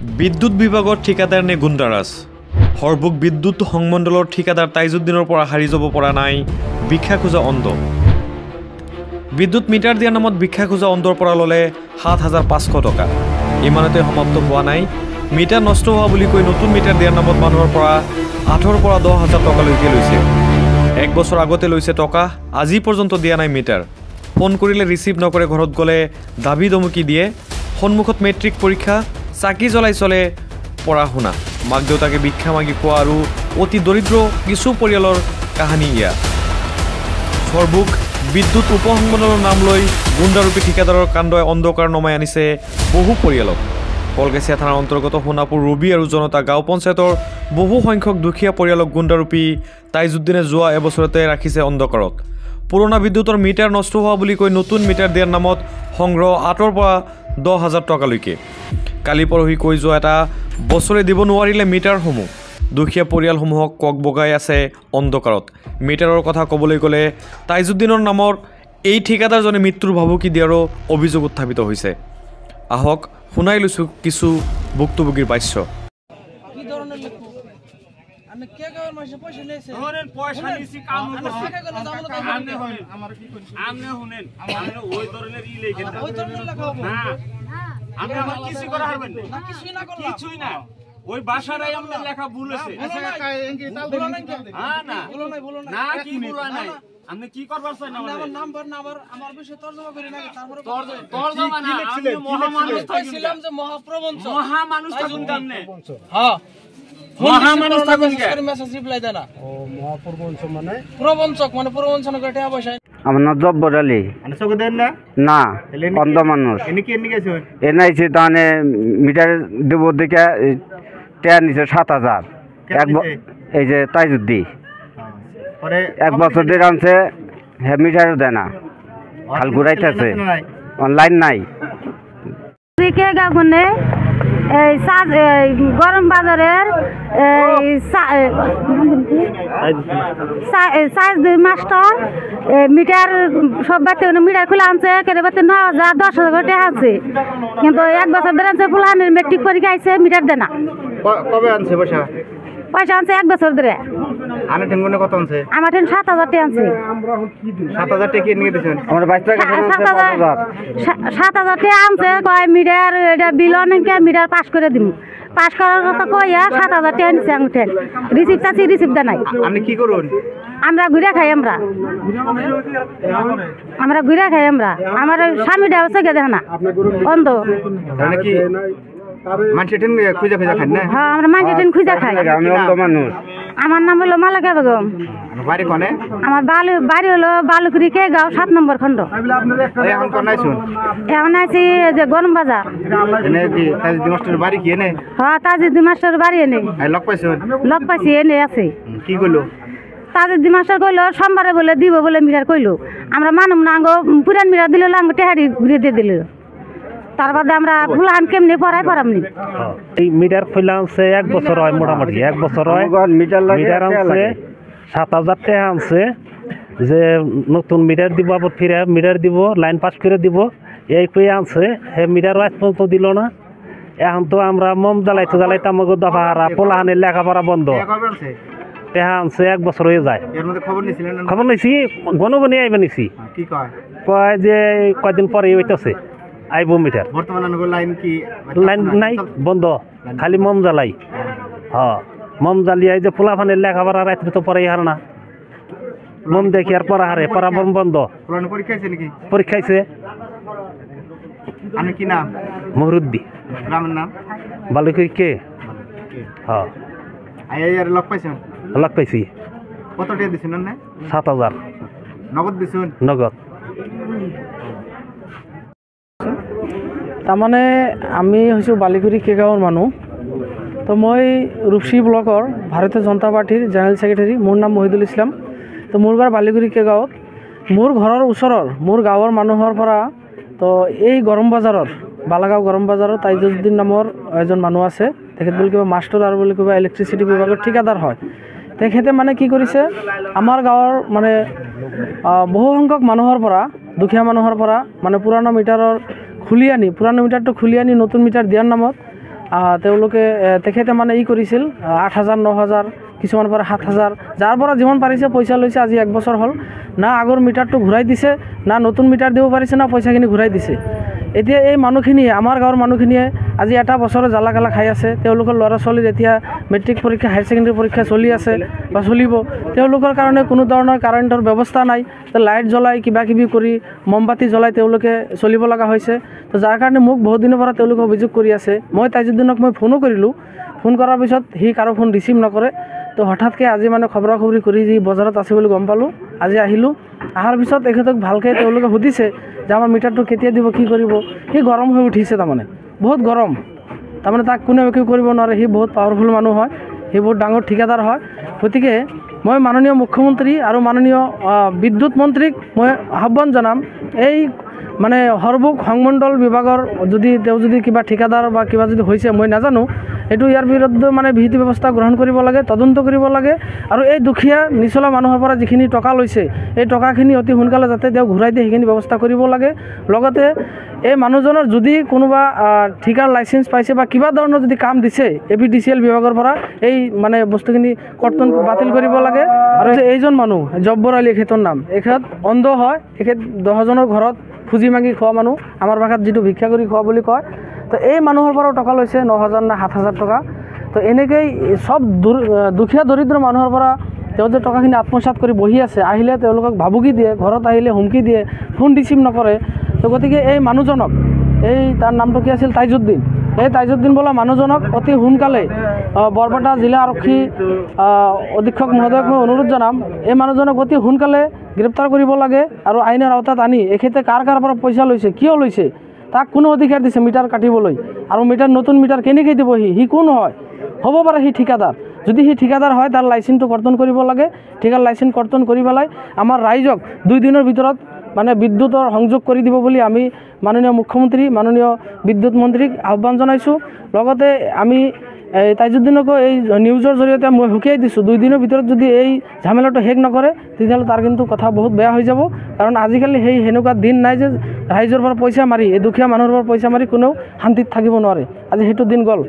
বিদ্যুৎ বিভাগৰ ঠিকাদাৰ নে গুণ্ডাৰাজ সৰ্বক বিদ্যুৎ সংমণ্ডলৰ ঠিকাদাৰ তাইজুদ্দিনৰ পৰা হাৰি যাব পৰা নাই ভিক্ষা খোজা অন্ধ বিদ্যুৎ মিটাৰ দিয়াৰ নামত ভিক্ষা খোজা অন্ধৰ পৰা ল'লে ৭৫০০ টকা ইমানতে সমাপ্ত হোৱা নাই মিটাৰ নষ্ট হোৱা বুলি কৈ নতুন মিটাৰ দিয়াৰ নামত মানুহৰ পৰা ৮ৰ পৰা ১০,০০০ টকালৈকে লৈছে এক বছৰ আগতে লৈছে টকা আজি পৰ্যন্ত দিয়া নাই মিটাৰ ফোন কৰিলে ৰিচিভ নকৰে ঘৰত গ'লে দাবী ধমকি দিয়ে সন্মুখত মেট্ৰিক পৰীক্ষা চাকি জ্বলাই চলে পঢ়া শুনা মাক দেউতাকে ভিক্ষা মাগি খোৱা আৰু অতি দৰিদ্ৰ কিছু পৰিয়ালৰ কাহিনী ইয়া সৰ্বক বিদ্যুৎ উপসংমণ্ডলৰ নাম লৈ গুণ্ডাৰূপী ঠিকাদাৰৰ কাণ্ডই অন্ধকাৰ নমাই আনিছে বহু পৰিয়ালক কলগেছিয়া থানাৰ অন্তৰ্গত সোণাপুৰ ৰবি আৰু জনতা গাঁও পঞ্চায়তৰ বহু সংখ্যক দুখীয়া পৰিয়ালক গুণ্ডাৰূপী তাইজুদ্দিনে যোৱা এবছৰতে ৰাখিছে অন্ধকাৰত পুৰণা বিদ্যুতৰ মিটাৰ নষ্ট হোৱা বুলি কৈ নতুন মিটাৰ দিয়াৰ নামত সংগ্ৰহ ৮ৰ পৰা ১০,০০০ টকালৈকে কালি পৰহি কৈ যোৱা এটা বছৰে দিব নোৱাৰিলে মিটাৰসমূহ দুখীয়া পৰিয়ালসমূহক কক বগাই আছে অন্ধকাৰত মিটাৰৰ কথা ক'বলৈ গ'লে তাইজুদ্দিনৰ নামৰ এই ঠিকাদাৰজনে মৃত্যুৰ ভাবুকি দিয়াৰো অভিযোগ উত্থাপিত হৈছে আহক শুনাই লৈছোঁ কিছু ভুক্তভোগীৰ ভাষ্য ওই বাসাটাই আমাদের লেখা ভুল হয়েছে না কি ভুল হয় নাই আপনি কি করবার চাই না আমার নাম্বার না আমার বিষয়ে তরজমা করি না তারপরে তরজমা না আমি মহামানুষ ছিলাম যে মহামানুষ থাকুন কেমনে হ্যাঁ মহামানুষ থাকুন কে মেসেজ রিপ্লাই দেনা ও মহাপ্রবঞ্চক মানে প্রবঞ্চন করে টাকা পয়সা আমার নাম জব্বর আলী মানে চোখে দেন না না অন্ধ মানুষ এনে কি এনে গেছে এনাইছে তাহলে মিটার দেব দেখে টেয়ার নিচে ৭,০০০ এই যে তাইজুদ্দি এক বছর ধরে আনছে হ্যাঁ মিটারও দেয় না খাল ঘুরাইতেছে অনলাইন নাই গরম বাজারের মাস্টার মিটার সব বাচ্চা মিটার খুলে আনছে কেটে বাচ্চা ৯,০০০ ১০,০০০ টাকা আছে কিন্তু এক বছর ধরে আনছে ফুলানের মেট্রিক পরীক্ষা আইছে মিটার দেয় না কবে আনছে পয়সা আনছে এক বছর ধরে আনে টেনগুনে কত আনছে আমার টেন ৭,০০০ টাকা আনছে ৭,০০০ টাকা নিয়ে দিয়েছেন আমরা ৭,০০০ টাকা আনছে কয় মিটার এটা বিল অনেক মিটার পাস করে দিব পাস করার কথা কইয়া ৭,০০০ টাকা নিছে আঙুঠেন রিসিপ্ট আছে রিসিপ্ট দেয় নাই আপনি কি করুন আমরা ঘুরে খাই আমরা ঘুরে খাই আমরা আমার স্বামীটা হচ্ছে গে দেখ না অন্ধ কি মানুষের ট্রেন খুঁজে খান না হ্যাঁ আমরা মানুষের ট্রেন খুঁজে খাই আমি অন্ধ মানুষ আমার নাম হলো মালাকা বেগম বাড়ি কোনে আমার বাড়ি হলো বালুকুড়ি কে গাঁও ৭ নম্বর খণ্ড এখন কোন আইছুন এখন আছি যে গরম বাজার এনে কি তাজউদ্দিন মাস্টার বাড়ি কি এনে হ্যাঁ তাজউদ্দিন মাস্টার বাড়ি এনে লক পাইছুন লক পাইছি এনে আছে কি কইলো তাজউদ্দিন মাস্টার কইলো সোমবারে বলে দিব বলে মিটার কইলো আমরা মানুম না আঙ্গ পুরান মিটার দিল আঙ্গ টেহারি ঘুরে দিয়ে দিল তার বাদে আমরা ফুলান কেমনে পড়াই পারামনি এই মিটার খুলে আনছে এক বছর হয় মোটামুটি এক বছর হয় মিটার আনছে ৭,০০০ টাকা আনছে যে নতুন মিটার দিব আবার ফিরে মিটার দিব লাইন পাস করে দিব এই কই আনছে হে মিটার আজ পর্যন্ত দিল না এখন তো আমরা মম জ্বালাইতে আমাকে দফা হারা পোলাহানের লেখাপড়া বন্ধ টাকা আনছে এক বছর হয়ে যায় খবর নিছি গণগণি আইবে নিছি কয় যে কয়দিন পরে হইতেছে আইব মিটার লাইন নাই বন্ধ খালি মম জ্বালাই হ্যাঁ মম জ্বালিয়ে যে পোলাফানের লেখাপড়া রাত্রে তো পড়াই হার না মম দেখি আর পড়া হারে পড়া মম বন্ধ পরীক্ষাইছে কি নাম মহরুদ্দি গ্রামের নাম বালুকুড়ি কে হ্যাঁ লক পাইছেন লক পাইছি কত টাকা দিছেন না ৭,০০০ নগদ দিছেন নগদ তাৰমানে আমি হৈছোঁ বালিকুৰি কেগাঁৱৰ মানুহ তো মই ৰূপসী ব্লকৰ ভাৰতীয় জনতা পাৰ্টিৰ জেনেৰেল ছেক্ৰেটাৰী মোৰ নাম মহিদুল ইছলাম তো মোৰ ঘৰ বালিকুৰি কেগাঁৱত মোৰ ঘৰৰ ওচৰৰ মোৰ গাঁৱৰ মানুহৰ পৰা তো এই গৰম বাজাৰৰ বালাগাঁও গৰম বাজাৰৰ তাইজুদ্দিন নামৰ এজন মানুহ আছে তেখেত বুলি কিবা মাষ্টৰ আৰু বুলি কিবা ইলেক্ট্ৰিচিটি বিভাগৰ ঠিকাদাৰ হয় তেখেতে মানে কি কৰিছে আমাৰ গাঁৱৰ মানে বহু সংখ্যক মানুহৰ পৰা দুখীয়া মানুহৰ পৰা মানে পুৰণা মিটাৰৰ খুলি আনি পুৰণা মিটাৰটো খুলি আনি নতুন মিটাৰ দিয়াৰ নামত তেওঁলোকে তেখেতে মানে কৰিছিল 8,000 9,000 কিছুমান পৰা 7,000 যাৰ পৰা যিমান পাৰিছে পইচা লৈছে। আজি 1 বছৰ হ'ল না আগৰ মিটাৰটো ঘূৰাই দিছে, না নতুন মিটাৰ দিব পাৰিছে, না পইচাখিনি ঘূৰাই দিছে। এতিয়া এই মানুহখিনিয়ে, আমাৰ গাঁৱৰ মানুহখিনিয়ে আজি এটা বছৰে জ্বালা কালা খাই আছে। তেওঁলোকৰ ল'ৰা ছোৱালীৰ এতিয়া মেট্ৰিক পৰীক্ষা, হায়াৰ ছেকেণ্ডেৰী পৰীক্ষা চলি আছে বা চলিব। তেওঁলোকৰ কাৰণে কোনো ধৰণৰ কাৰেণ্টৰ ব্যৱস্থা নাই। তো লাইট জ্বলাই কিবা কিবি কৰি মমবাতি জ্বলাই তেওঁলোকে চলিব লগা হৈছে। তো যাৰ কাৰণে মোক বহুত দিনৰ পৰা তেওঁলোকে অভিযোগ কৰি আছে। মই তাইজুদ্দিনক মই ফোনো কৰিলোঁ। ফোন কৰাৰ পিছত সি কাৰো ফোন ৰিচিভ নকৰে। তো হঠাৎকৈ আজি মানে খবৰা খবৰি কৰি যি বজাৰত আছে বুলি গম পালোঁ। আজি আহিলোঁ, অহাৰ পিছত এখেতক ভালকৈ তেওঁলোকে সুধিছে যে আমাৰ মিটাৰটো কেতিয়া দিব, কি কৰিব। সি গৰম হৈ উঠিছে, তাৰমানে বহুত গৰম। তাৰমানে তাক কোনেও একো কৰিব নোৱাৰে। সি বহুত পাৱাৰফুল মানুহ হয়, সি বহুত ডাঙৰ ঠিকাদাৰ হয়। গতিকে মই মাননীয় মুখ্যমন্ত্ৰী আৰু মাননীয় বিদ্যুৎ মন্ত্ৰীক মই আহ্বান জনাম, এই মানে হৰবুক সংমণ্ডল বিভাগৰ তেওঁ যদি কিবা ঠিকাদাৰ বা কিবা যদি হৈছে মই নাজানো, এইটো ইয়াৰ বিৰুদ্ধে মানে বিহিত ব্যৱস্থা গ্ৰহণ কৰিব লাগে, তদন্ত কৰিব লাগে। আৰু এই দুখীয়া নিচলা মানুহৰ পৰা যিখিনি টকা লৈছে, এই টকাখিনি অতি সোনকালে যাতে তেওঁ ঘূৰাই দিয়ে সেইখিনি ব্যৱস্থা কৰিব লাগে। লগতে এই মানুহজনৰ যদি কোনোবা ঠিকাৰ লাইচেঞ্চ পাইছে বা কিবা ধৰণৰ যদি কাম দিছে APDCL বিভাগৰ পৰা, এই মানে বস্তুখিনি কৰ্তন বাতিল কৰিব লাগে। আৰু এইজন মানুহ জব্বৰ আলী, এখেতৰ নাম, এখেত অন্ধ হয়। এখেত 10জনৰ ঘৰত খুজি মাগি খোৱা মানুহ, আমাৰ ভাষাত যিটো ভিক্ষা কৰি খোৱা বুলি কয়। তো এই মানুহৰ পৰাও টকা লৈছে 9,000 না 7,000 টকা। তো এনেকেই চব দুখীয়া দৰিদ্ৰ মানুহৰ পৰা তেওঁ যে টকাখিনি আত্মসাৎ কৰি বহি আছে, আহিলে তেওঁলোকক ভাবুকি দিয়ে, ঘৰত আহিলে হুমকি দিয়ে, ফোন ৰিচিভ নকৰে। তো গতিকে এই মানুহজনক, তাৰ নামটো কি আছিল, তাইজুদ্দিন, এই তাইজুদ্দিন বোলা মানুহজনক অতি সোনকালে বৰপেটা জিলা আৰক্ষী অধীক্ষক মহোদয়ক মই অনুৰোধ জনাম, এই মানুহজনক অতি সোনকালে গ্ৰেপ্তাৰ কৰিব লাগে আৰু আইনৰ আওতাত আনি এখেতে কাৰ পৰা পইচা লৈছে, কিয় লৈছে, তাক কোনো অধিকাৰ দিছে মিটাৰ কাটিবলৈ, আৰু নতুন মিটাৰ কেনেকৈ দিব, সি কোন হয়, হ'ব পাৰে সি ঠিকাদাৰ। যদি সি ঠিকাদাৰ হয় তাৰ লাইচেন্সটো কৰ্তন কৰিব লাগে। ঠিকাৰ লাইচেন্স কৰ্তন কৰি পেলাই আমাৰ ৰাইজক 2 দিনৰ ভিতৰত মানে বিদ্যুতৰ সংযোগ কৰি দিব বুলি আমি মাননীয় মুখ্যমন্ত্ৰী, মাননীয় বিদ্যুৎ মন্ত্ৰীক আহ্বান জনাইছোঁ। লগতে আমি তাইজুদ্দিনকো এই নিউজৰ জৰিয়তে মই সকীয়াই দিছোঁ, 2 দিনৰ ভিতৰত যদি এই ঝামেলাটো শেষ নকৰে তেতিয়াহ'লে তাৰ কিন্তু কথা বহুত বেয়া হৈ যাব। কাৰণ আজিকালি সেনেকুৱা দিন নাই যে ৰাইজৰ পৰা পইচা মাৰি, এই দুখীয়া মানুহৰ পৰা পইচা মাৰি কোনেও শান্তিত থাকিব নোৱাৰে। আজি সেইটো দিন গ'ল।